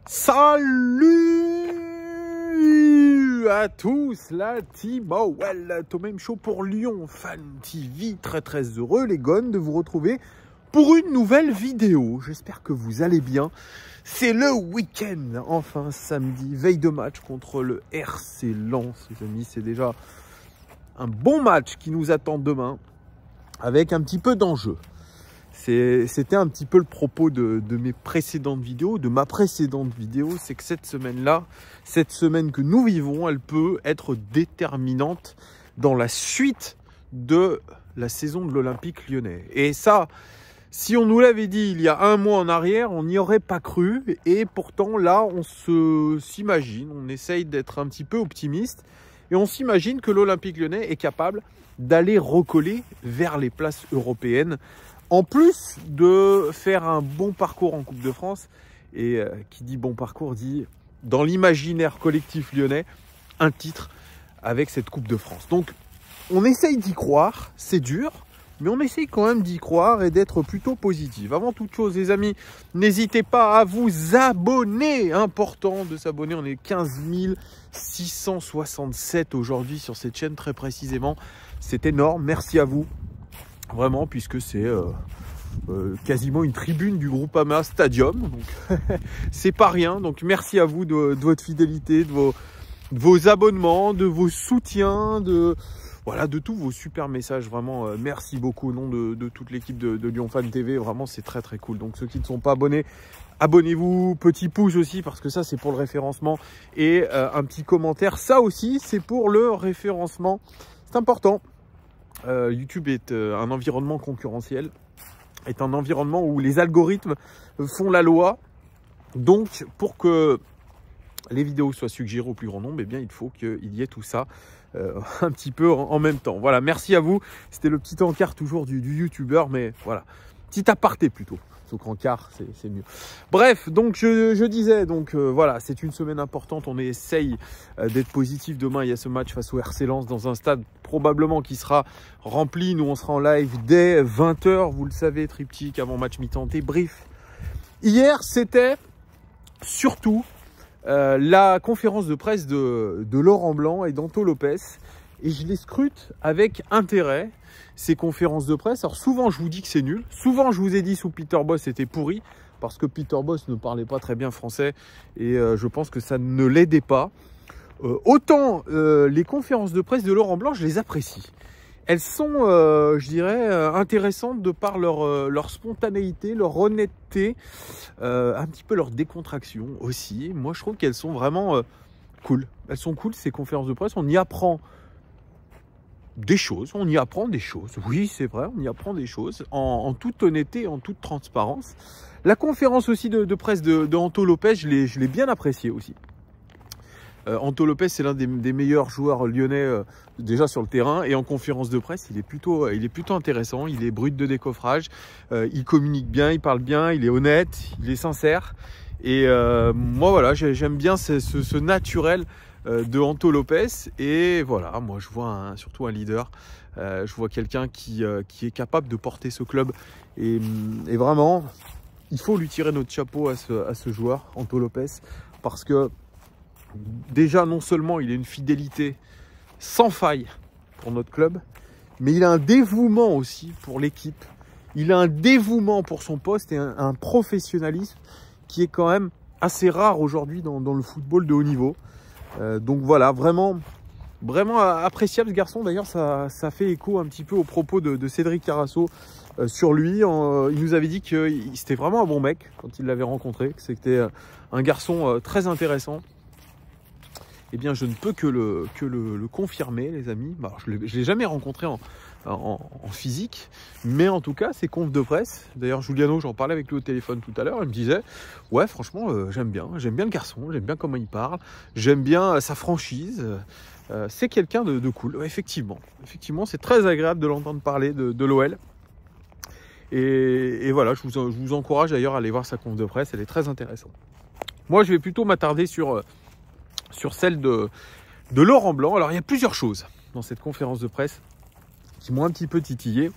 Salut à tous, la team OL, Tom Show pour Lyon Fan TV. Très heureux les gones de vous retrouver pour une nouvelle vidéo. J'espère que vous allez bien. C'est le week-end, enfin samedi, veille de match contre le RC Lens, les amis. C'est déjà un bon match qui nous attend demain avec un petit peu d'enjeu. C'était un petit peu le propos de mes précédentes vidéos, de ma précédente vidéo, c'est que cette semaine-là, cette semaine que nous vivons, elle peut être déterminante dans la suite de la saison de l'Olympique lyonnais. Et ça, si on nous l'avait dit il y a un mois en arrière, on n'y aurait pas cru. Et pourtant, là, on s'imagine, on essaye d'être un petit peu optimiste. Et on s'imagine que l'Olympique lyonnais est capable d'aller recoller vers les places européennes. En plus de faire un bon parcours en Coupe de France, et qui dit bon parcours dit, dans l'imaginaire collectif lyonnais, un titre avec cette Coupe de France. Donc, on essaye d'y croire, c'est dur, mais on essaye quand même d'y croire et d'être plutôt positif. Avant toute chose, les amis, n'hésitez pas à vous abonner. Important de s'abonner, on est 15 667 aujourd'hui sur cette chaîne, très précisément. C'est énorme, merci à vous. Vraiment, puisque c'est quasiment une tribune du Groupama Stadium. Donc, c'est pas rien. Donc, merci à vous de votre fidélité, de vos abonnements, de vos soutiens, de tous vos super messages. Vraiment, merci beaucoup au nom de toute l'équipe de Lyon Fan TV. Vraiment, c'est très cool. Donc, ceux qui ne sont pas abonnés, abonnez-vous. Petit pouce aussi, parce que ça, c'est pour le référencement. Et un petit commentaire. Ça aussi, c'est pour le référencement. C'est important. YouTube est un environnement concurrentiel, est un environnement où les algorithmes font la loi. Donc, pour que les vidéos soient suggérées au plus grand nombre, eh bien, il faut qu'il y ait tout ça un petit peu en même temps. Voilà, merci à vous. C'était le petit encart toujours du youtubeur, mais voilà, petit aparté plutôt. Sauf qu'encart, c'est mieux. Bref, donc je disais, donc voilà, c'est une semaine importante. On essaye d'être positif. Demain, il y a ce match face au RC Lens dans un stade probablement qui sera rempli. Nous, on sera en live dès 20 h. Vous le savez, triptyque avant match mi-temps débrief. Hier, c'était surtout la conférence de presse de Laurent Blanc et d'Anto Lopez. Et je les scrute avec intérêt, ces conférences de presse. Alors souvent, je vous dis que c'est nul. Souvent, je vous ai dit sous Peter Bosz, c'était pourri. Parce que Peter Bosz ne parlait pas très bien français. Et je pense que ça ne l'aidait pas. Autant les conférences de presse de Laurent Blanc, je les apprécie. Elles sont, je dirais, intéressantes de par leur spontanéité, leur honnêteté, un petit peu leur décontraction aussi. Moi, je trouve qu'elles sont vraiment cool. Elles sont cool, ces conférences de presse. On y apprend des choses, on y apprend des choses. Oui, c'est vrai, on y apprend des choses en toute honnêteté, en toute transparence. La conférence aussi de presse de Anto Lopez, je l'ai bien appréciée aussi. Anto Lopez, c'est l'un des meilleurs joueurs lyonnais déjà sur le terrain, et en conférence de presse, il est plutôt intéressant. Il est brut de décoffrage, il communique bien, il parle bien, il est honnête, il est sincère. Et moi, voilà, j'aime bien ce naturel de Anto Lopez. Et voilà, moi, je vois surtout un leader. Je vois quelqu'un qui est capable de porter ce club. Et vraiment, il faut lui tirer notre chapeau à ce joueur, Anto Lopez, parce que déjà, non seulement il a une fidélité sans faille pour notre club, mais il a un dévouement aussi pour l'équipe. Il a un dévouement pour son poste et un professionnalisme qui est quand même assez rare aujourd'hui dans le football de haut niveau. Donc voilà, vraiment appréciable ce garçon. D'ailleurs, ça fait écho un petit peu aux propos de Cédric Carasso sur lui. Il nous avait dit que c'était vraiment un bon mec quand il l'avait rencontré, que c'était un garçon très intéressant. Eh bien, je ne peux que le confirmer, les amis. Alors, je ne l'ai jamais rencontré en physique, mais en tout cas, ces confs de presse. D'ailleurs, Giuliano, j'en parlais avec lui au téléphone tout à l'heure. Il me disait, ouais, franchement, j'aime bien le garçon, j'aime bien comment il parle, j'aime bien sa franchise. C'est quelqu'un de cool. Ouais, effectivement, c'est très agréable de l'entendre parler de l'OL. Et voilà, je vous encourage d'ailleurs à aller voir sa conf de presse. Elle est très intéressante. Moi, je vais plutôt m'attarder sur celle de Laurent Blanc. Alors, il y a plusieurs choses dans cette conférence de presse qui m'ont un petit peu titillé.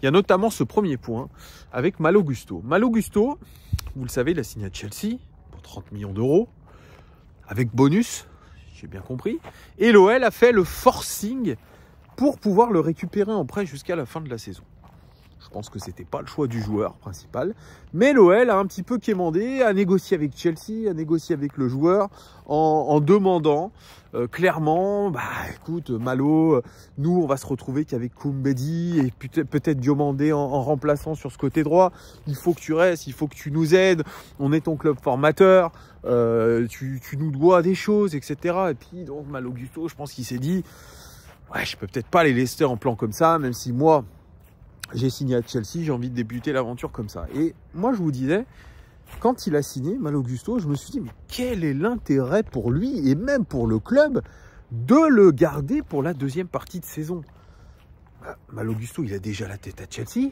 Il y a notamment ce premier point avec Malo Gusto. Malo Gusto, vous le savez, il a signé à Chelsea. 30 millions d'euros, avec bonus, j'ai bien compris. Et l'OL a fait le forcing pour pouvoir le récupérer en prêt jusqu'à la fin de la saison. Je pense que ce n'était pas le choix du joueur principal. Mais l'OL a un petit peu quémandé, a négocié avec Chelsea, a négocié avec le joueur en demandant clairement, bah écoute Malo, nous on va se retrouver qu'avec Koumbedi et peut-être Diomandé en remplaçant sur ce côté droit. Il faut que tu restes, il faut que tu nous aides. On est ton club formateur, tu nous dois des choses, etc. Et puis donc Malo Gusto, je pense qu'il s'est dit, ouais, je peux peut-être pas les laisser en plan comme ça, même si moi j'ai signé à Chelsea, j'ai envie de débuter l'aventure comme ça. Et moi, je vous disais, quand il a signé, Malo Gusto, je me suis dit, mais quel est l'intérêt pour lui et même pour le club de le garder pour la deuxième partie de saison? Malo Gusto, il a déjà la tête à Chelsea.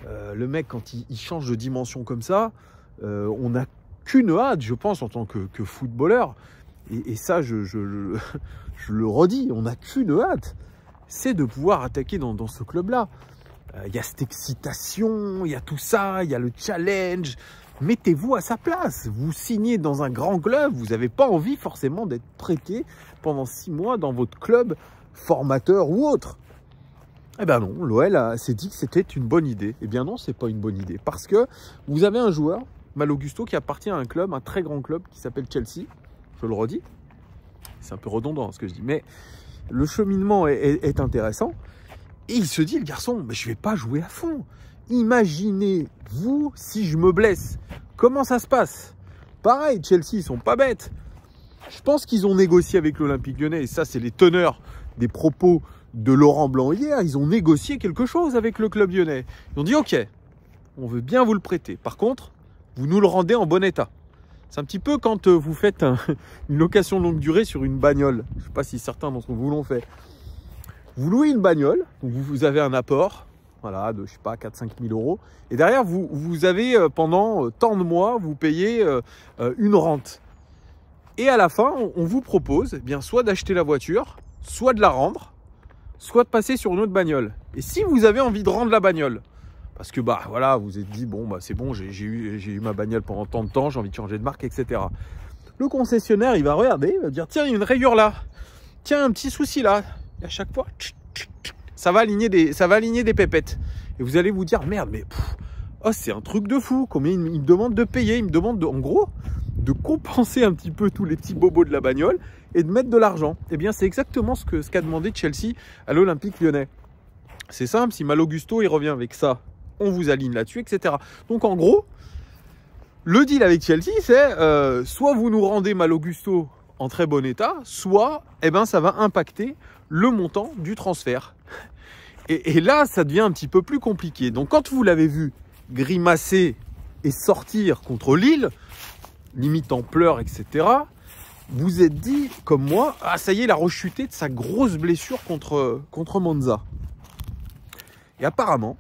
Le mec, quand il change de dimension comme ça, on n'a qu'une hâte, je pense, en tant que footballeur. Et ça, je le redis, on n'a qu'une hâte, c'est de pouvoir attaquer dans ce club-là. Il y a cette excitation, il y a tout ça, il y a le challenge. Mettez-vous à sa place. Vous signez dans un grand club, vous n'avez pas envie forcément d'être prêté pendant 6 mois dans votre club formateur ou autre. Eh bien non, l'OL s'est dit que c'était une bonne idée. Eh bien non, c'est pas une bonne idée. Parce que vous avez un joueur, Malo Gusto, qui appartient à un club, un très grand club qui s'appelle Chelsea. Je le redis. C'est un peu redondant ce que je dis, mais le cheminement est intéressant. Et il se dit, le garçon, mais je ne vais pas jouer à fond. Imaginez-vous si je me blesse. Comment ça se passe? Pareil, Chelsea, ils ne sont pas bêtes. Je pense qu'ils ont négocié avec l'Olympique Lyonnais. Et ça, c'est les teneurs des propos de Laurent Blanc hier. Ils ont négocié quelque chose avec le club lyonnais. Ils ont dit, ok, on veut bien vous le prêter. Par contre, vous nous le rendez en bon état. C'est un petit peu quand vous faites une location longue durée sur une bagnole. Je ne sais pas si certains d'entre vous l'ont fait. Vous louez une bagnole, vous avez un apport, voilà, de, je sais pas, 4-5 000 euros. Et derrière, vous avez, pendant tant de mois, vous payez une rente. Et à la fin, on vous propose, eh bien, soit d'acheter la voiture, soit de la rendre, soit de passer sur une autre bagnole. Et si vous avez envie de rendre la bagnole, parce que, bah, voilà, vous vous êtes dit, bon, bah, c'est bon, j'ai eu ma bagnole pendant tant de temps, j'ai envie de changer de marque, etc. Le concessionnaire, il va regarder, il va dire, tiens, il y a une rayure là, tiens, un petit souci là. Et à chaque fois, ça va aligner des pépettes. Et vous allez vous dire, merde, mais oh, c'est un truc de fou. Combien il me demande de payer? Il me demande, en gros, de compenser un petit peu tous les petits bobos de la bagnole et de mettre de l'argent. Eh bien, c'est exactement ce qu'a demandé Chelsea à l'Olympique Lyonnais. C'est simple, si Malo Gusto, il revient avec ça, on vous aligne là-dessus, etc. Donc, en gros, le deal avec Chelsea, c'est soit vous nous rendez Malo Gusto en très bon état, soit eh ben, ça va impacter le montant du transfert. Et là, ça devient un petit peu plus compliqué. Donc, quand vous l'avez vu grimacer et sortir contre Lille, limite en pleurs, etc., vous êtes dit, comme moi, ah ça y est, il a rechuté de sa grosse blessure contre Monza. Et apparemment,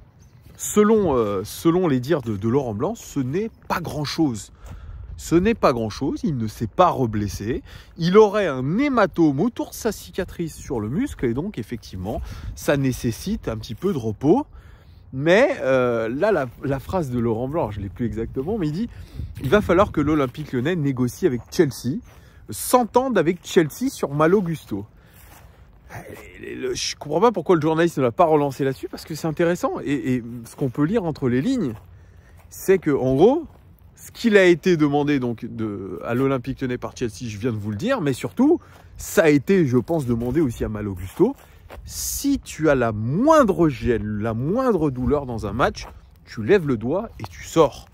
selon les dires de Laurent Blanc, ce n'est pas grand-chose. Ce n'est pas grand-chose, il ne s'est pas reblessé. Il aurait un hématome autour de sa cicatrice sur le muscle et donc effectivement, ça nécessite un petit peu de repos. Mais là, la phrase de Laurent Blanc, je ne l'ai plus exactement, mais il dit « Il va falloir que l'Olympique Lyonnais négocie avec Chelsea, s'entende avec Chelsea sur Malo Gusto. » Je ne comprends pas pourquoi le journaliste ne l'a pas relancé là-dessus, parce que c'est intéressant. Et ce qu'on peut lire entre les lignes, c'est qu'en gros, ce qu'il a été demandé donc à l'Olympique Lyonnais par Chelsea, je viens de vous le dire, mais surtout, ça a été, je pense, demandé aussi à Malo Gusto. Si tu as la moindre gêne, la moindre douleur dans un match, tu lèves le doigt et tu sors.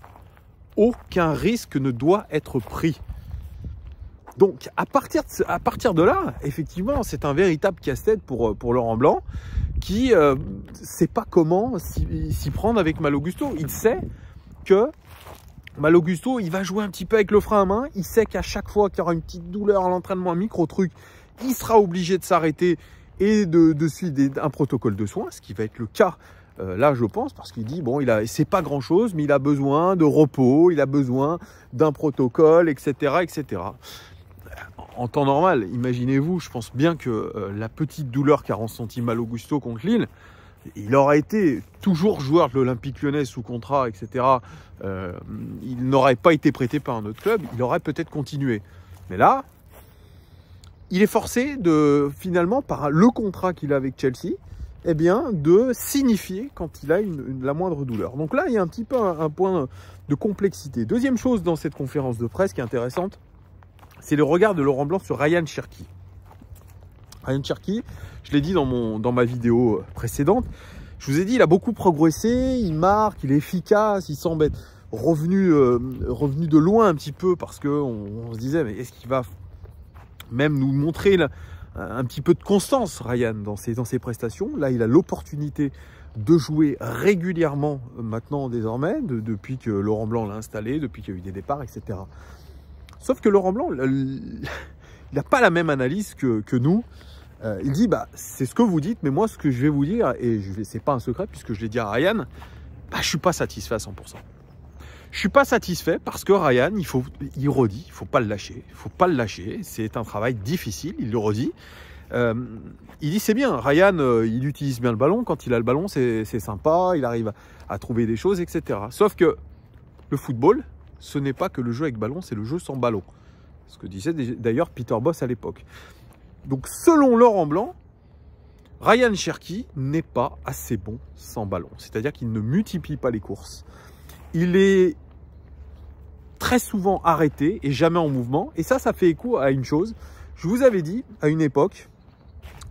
Aucun risque ne doit être pris. Donc, à partir de là, effectivement, c'est un véritable casse-tête pour Laurent Blanc qui ne sait pas comment s'y prendre avec Malo Gusto. Il sait que Malo Gusto, il va jouer un petit peu avec le frein à main. Il sait qu'à chaque fois qu'il y aura une petite douleur à l'entraînement, un micro-truc, il sera obligé de s'arrêter et de suivre un protocole de soins, ce qui va être le cas là, je pense, parce qu'il dit, bon, c'est pas grand-chose, mais il a besoin de repos, il a besoin d'un protocole, etc., etc. En temps normal, imaginez-vous, je pense bien que la petite douleur qu'a ressenti Malo Gusto contre Lille, il aurait été toujours joueur de l'Olympique Lyonnais sous contrat, etc. Il n'aurait pas été prêté par un autre club, il aurait peut-être continué. Mais là, il est forcé de, finalement, par le contrat qu'il a avec Chelsea, eh bien, de signifier quand il a la moindre douleur. Donc là, il y a un petit peu un point de complexité. Deuxième chose dans cette conférence de presse qui est intéressante, c'est le regard de Laurent Blanc sur Ryan Cherki. Ryan Cherki, je l'ai dit dans ma vidéo précédente, je vous ai dit, il a beaucoup progressé, il marque, il est efficace, il semble être revenu de loin un petit peu parce qu'on se disait, mais est-ce qu'il va même nous montrer un petit peu de constance, Ryan, dans ses prestations. Là, il a l'opportunité de jouer régulièrement maintenant, désormais, depuis que Laurent Blanc l'a installé, depuis qu'il y a eu des départs, etc. Sauf que Laurent Blanc, il n'a pas la même analyse que nous. Il dit, bah, c'est ce que vous dites, mais moi, ce que je vais vous dire, et c'est pas un secret, puisque je l'ai dit à Ryan, bah, je ne suis pas satisfait à 100%. Je ne suis pas satisfait parce que Ryan, il redit, il ne faut pas le lâcher. Il ne faut pas le lâcher. C'est un travail difficile, il le redit. Il dit c'est bien, Ryan, il utilise bien le ballon. Quand il a le ballon, c'est sympa, il arrive à trouver des choses, etc. Sauf que le football, ce n'est pas que le jeu avec ballon, c'est le jeu sans ballon. Ce que disait d'ailleurs Peter Bosz à l'époque. Donc selon Laurent Blanc, Ryan Cherki n'est pas assez bon sans ballon. C'est-à-dire qu'il ne multiplie pas les courses. Il est très souvent arrêté et jamais en mouvement. Et ça fait écho à une chose. Je vous avais dit à une époque,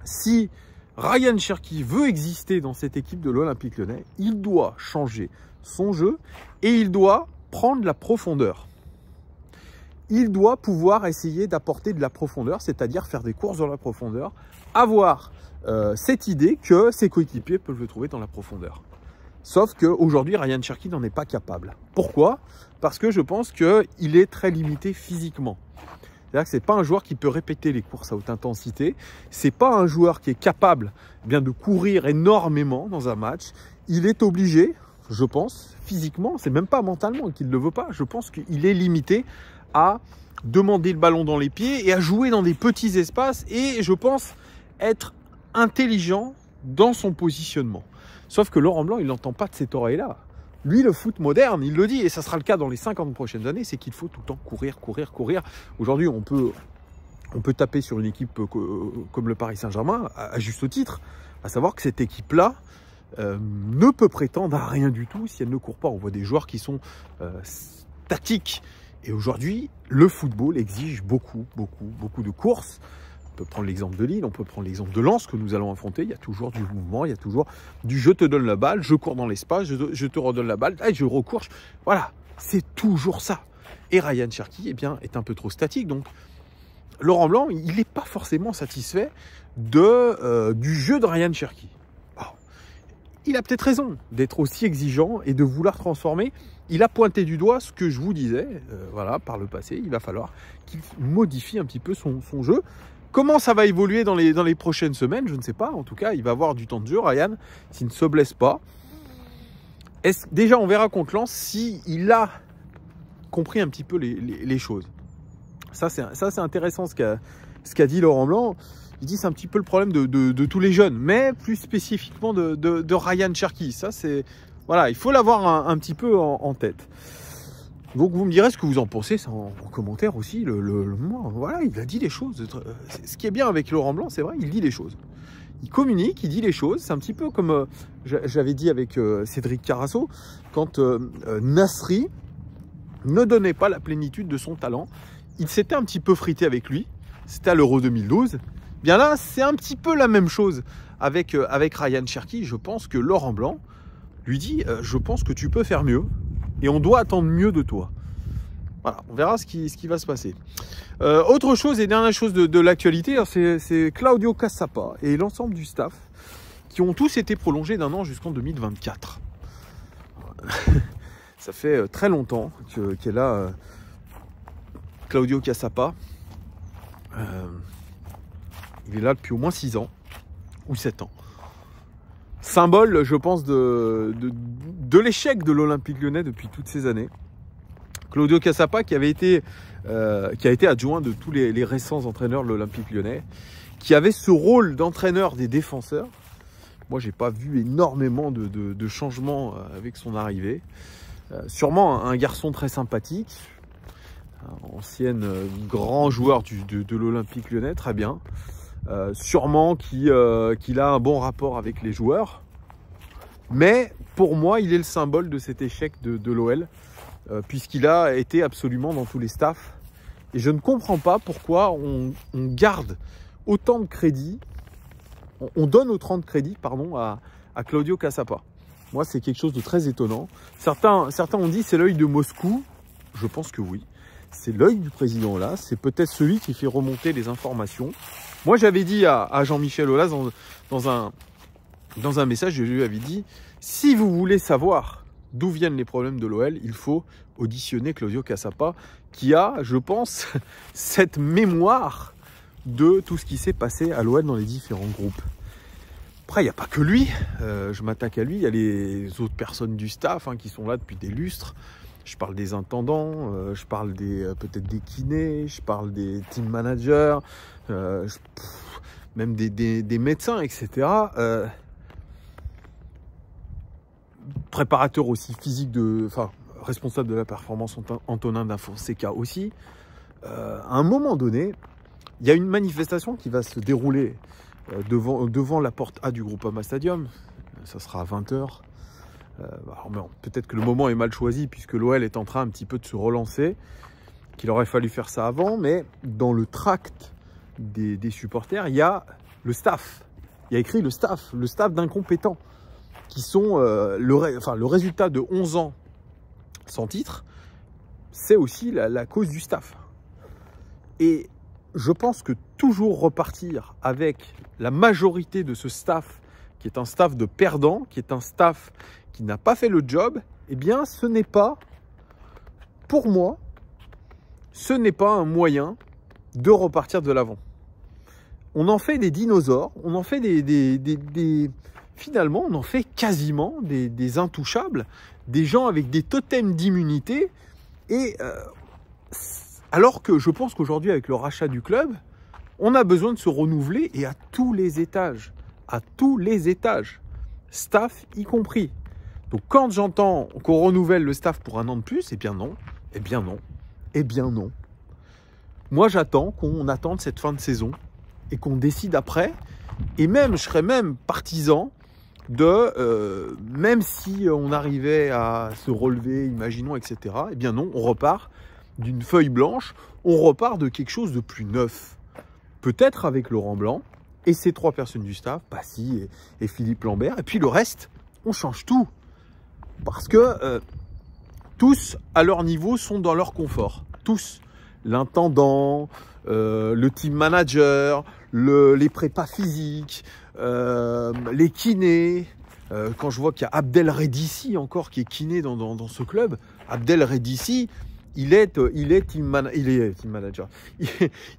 si Ryan Cherki veut exister dans cette équipe de l'Olympique Lyonnais, il doit changer son jeu et il doit prendre la profondeur. Il doit pouvoir essayer d'apporter de la profondeur, c'est-à-dire faire des courses dans la profondeur, avoir cette idée que ses coéquipiers peuvent le trouver dans la profondeur. Sauf qu'aujourd'hui, Ryan Cherki n'en est pas capable. Pourquoi? Parce que je pense qu'il est très limité physiquement. C'est-à-dire que ce n'est pas un joueur qui peut répéter les courses à haute intensité. Ce n'est pas un joueur qui est capable bien de courir énormément dans un match. Il est obligé, je pense, physiquement, c'est même pas mentalement qu'il ne le veut pas. Je pense qu'il est limité à demander le ballon dans les pieds et à jouer dans des petits espaces. Et je pense être intelligent dans son positionnement. Sauf que Laurent Blanc, il n'entend pas de cette oreille-là. Lui, le foot moderne, il le dit, et ça sera le cas dans les 50 prochaines années, c'est qu'il faut tout le temps courir, courir, courir. Aujourd'hui, on peut taper sur une équipe comme le Paris Saint-Germain, à juste titre, à savoir que cette équipe-là ne peut prétendre à rien du tout si elle ne court pas. On voit des joueurs qui sont statiques. Et aujourd'hui, le football exige beaucoup de courses. On peut prendre l'exemple de Lille, on peut prendre l'exemple de Lens que nous allons affronter. Il y a toujours du mouvement, il y a toujours du je te donne la balle, je cours dans l'espace, je te redonne la balle, je recours. Voilà, c'est toujours ça. Et Ryan Cherki, eh bien, est un peu trop statique. Donc, Laurent Blanc, il n'est pas forcément satisfait du jeu de Ryan Cherki. Alors, il a peut-être raison d'être aussi exigeant et de vouloir transformer. Il a pointé du doigt ce que je vous disais, voilà, par le passé. Il va falloir qu'il modifie un petit peu son jeu. Comment ça va évoluer dans les prochaines semaines? Je ne sais pas. En tout cas, il va avoir du temps de jeu, Ryan, s'il ne se blesse pas. Déjà, on verra contre Lens s'il a compris un petit peu les choses. Ça, c'est intéressant ce qu'a dit Laurent Blanc. Il dit c'est un petit peu le problème de tous les jeunes, mais plus spécifiquement de Ryan Cherki. Ça, c'est... Voilà, il faut l'avoir un petit peu en tête. Donc vous me direz ce que vous en pensez, ça en commentaire aussi. Voilà, il a dit les choses. Ce qui est bien avec Laurent Blanc, c'est vrai, il dit les choses. Il communique, il dit les choses. C'est un petit peu comme j'avais dit avec Cédric Carasso, quand Nasri ne donnait pas la plénitude de son talent. Il s'était un petit peu frité avec lui. C'était à l'Euro 2012. Bien là, c'est un petit peu la même chose avec Ryan Cherki. Je pense que Laurent Blanc lui dit je pense que tu peux faire mieux et on doit attendre mieux de toi. Voilà, on verra ce qui va se passer. Autre chose et dernière chose de l'actualité, c'est Claudio Cassapa et l'ensemble du staff qui ont tous été prolongés d'1 an jusqu'en 2024. Ça fait très longtemps qu'est là Claudio Cassapa. Il est là depuis au moins 6 ans ou 7 ans. Symbole, je pense, de l'échec de l'Olympique Lyonnais depuis toutes ces années. Claudio Cassapa qui a été adjoint de tous les récents entraîneurs de l'Olympique Lyonnais, qui avait ce rôle d'entraîneur des défenseurs, Moi, j'ai pas vu énormément de changements avec son arrivée. Sûrement un garçon très sympathique, ancien grand joueur de l'Olympique Lyonnais, très bien. Sûrement qu'il a un bon rapport avec les joueurs. Mais pour moi, il est le symbole de cet échec de l'OL, puisqu'il a été absolument dans tous les staffs. Et je ne comprends pas pourquoi on garde autant de crédit, on donne autant de crédit pardon, à Claudio Cassapa. Moi, c'est quelque chose de très étonnant. Certains ont dit c'est l'œil de Moscou. Je pense que oui. C'est l'œil du président là. C'est peut-être celui qui fait remonter les informations. Moi, j'avais dit à Jean-Michel Aulas dans un message, je lui avais dit, si vous voulez savoir d'où viennent les problèmes de l'OL, il faut auditionner Claudio Cassapa, qui a, je pense, cette mémoire de tout ce qui s'est passé à l'OL dans les différents groupes. Après, il n'y a pas que lui, je m'attaque à lui, il y a les autres personnes du staff qui sont là depuis des lustres. Je parle des intendants, je parle peut-être des kinés, je parle des team managers, même des médecins, etc. Préparateur aussi physique, responsable de la performance, Antonin Da Fonseca aussi. À un moment donné, il y a une manifestation qui va se dérouler devant la porte A du Groupama Stadium. Ça sera à 20 h. Peut-être que le moment est mal choisi puisque l'OL est en train un petit peu de se relancer, qu'il aurait fallu faire ça avant, mais dans le tract des supporters, il y a le staff. Il y a écrit le staff d'incompétents qui sont le résultat de 11 ans sans titre, c'est aussi la cause du staff. Et je pense que toujours repartir avec la majorité de ce staff, qui est un staff de perdants, qui est un staff qui n'a pas fait le job, eh bien ce n'est pas, pour moi, ce n'est pas un moyen de repartir de l'avant. On en fait des dinosaures, on en fait finalement, on en fait quasiment des intouchables, des gens avec des totems d'immunité. Et alors que je pense qu'aujourd'hui, avec le rachat du club, on a besoin de se renouveler et à tous les étages. À tous les étages. Staff y compris. Donc quand j'entends qu'on renouvelle le staff pour 1 an de plus, eh bien non, eh bien non, eh bien non. Moi, j'attends qu'on attende cette fin de saison et qu'on décide après. Et même, je serais même partisan de, même si on arrivait à se relever, imaginons, etc., eh bien non, on repart d'une feuille blanche, on repart de quelque chose de plus neuf. Peut-être avec Laurent Blanc et ces 3 personnes du staff, Passy et Philippe Lambert, et puis le reste, on change tout. Parce que tous, à leur niveau, sont dans leur confort. Tous. L'intendant, le team manager, les prépas physiques, les kinés. Quand je vois qu'il y a Abdel Redissi encore qui est kiné dans ce club, Abdel Redissi, il est team manager.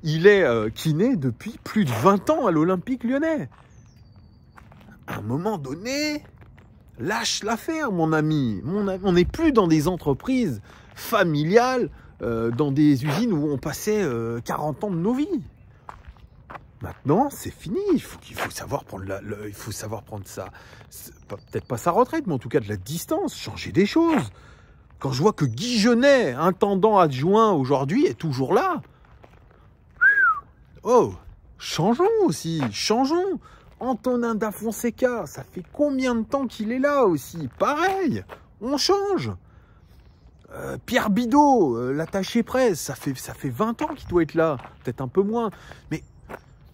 Il est kiné depuis plus de 20 ans à l'Olympique Lyonnais. À un moment donné, lâche l'affaire, mon ami. On n'est plus dans des entreprises familiales, dans des usines où on passait 40 ans de nos vies. Maintenant, c'est fini. Il faut savoir prendre ça. Peut-être pas sa retraite, mais en tout cas de la distance, changer des choses. Quand je vois que Guy Genet, intendant adjoint aujourd'hui, est toujours là. Oh, changeons aussi, changeons. Antonin Da Fonseca, ça fait combien de temps qu'il est là aussi? Pareil, on change. Pierre Bidot, l'attaché presse, ça fait 20 ans qu'il doit être là, peut-être un peu moins. Mais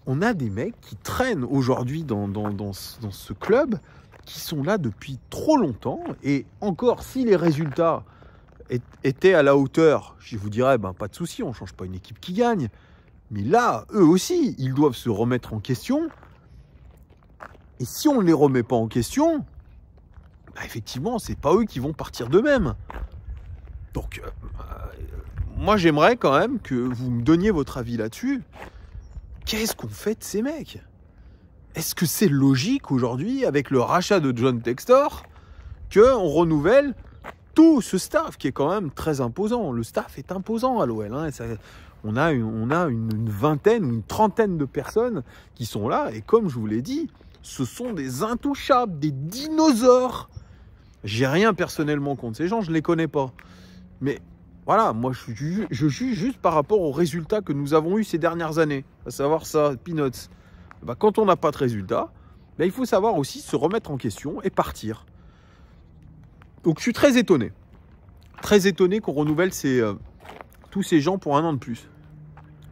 on a des mecs qui traînent aujourd'hui dans ce club, qui sont là depuis trop longtemps. Et encore, si les résultats étaient à la hauteur, je vous dirais, pas de souci, on ne change pas une équipe qui gagne. Mais là, eux aussi, ils doivent se remettre en question. Et si on ne les remet pas en question, effectivement, ce n'est pas eux qui vont partir d'eux-mêmes. Donc, moi, j'aimerais quand même que vous me donniez votre avis là-dessus. Qu'est-ce qu'on fait de ces mecs? Est-ce que c'est logique aujourd'hui, avec le rachat de John Textor, qu'on renouvelle tout ce staff qui est quand même très imposant? Le staff est imposant à l'OL. On a une vingtaine ou une trentaine de personnes qui sont là. Et comme je vous l'ai dit, ce sont des intouchables, des dinosaures. J'ai rien personnellement contre ces gens, je ne les connais pas. Mais voilà, moi je juge juste par rapport aux résultats que nous avons eu ces dernières années. À savoir ça, Peanuts. Bah, quand on n'a pas de résultats, bah, il faut savoir aussi se remettre en question et partir. Donc je suis très étonné. Très étonné qu'on renouvelle tous ces gens pour 1 an de plus.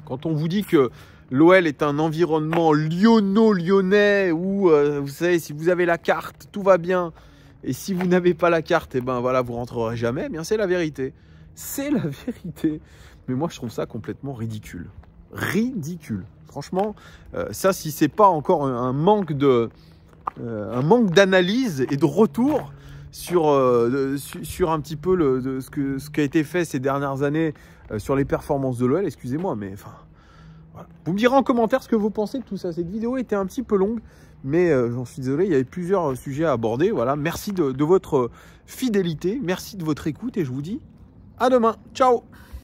Quand on vous dit que l'OL est un environnement lyonnais où, vous savez, si vous avez la carte, tout va bien. Et si vous n'avez pas la carte, et ben voilà, vous rentrerez jamais. Eh bien, c'est la vérité. C'est la vérité. Mais moi, je trouve ça complètement ridicule. Ridicule. Franchement, ça, si c'est pas encore un manque d'analyse et de retour sur un petit peu ce qui a été fait ces dernières années sur les performances de l'OL, excusez-moi, mais enfin, voilà. Vous me direz en commentaire ce que vous pensez de tout ça. Cette vidéo était un petit peu longue, mais j'en suis désolé, il y avait plusieurs sujets à aborder. Voilà, merci de votre fidélité, merci de votre écoute et je vous dis à demain. Ciao!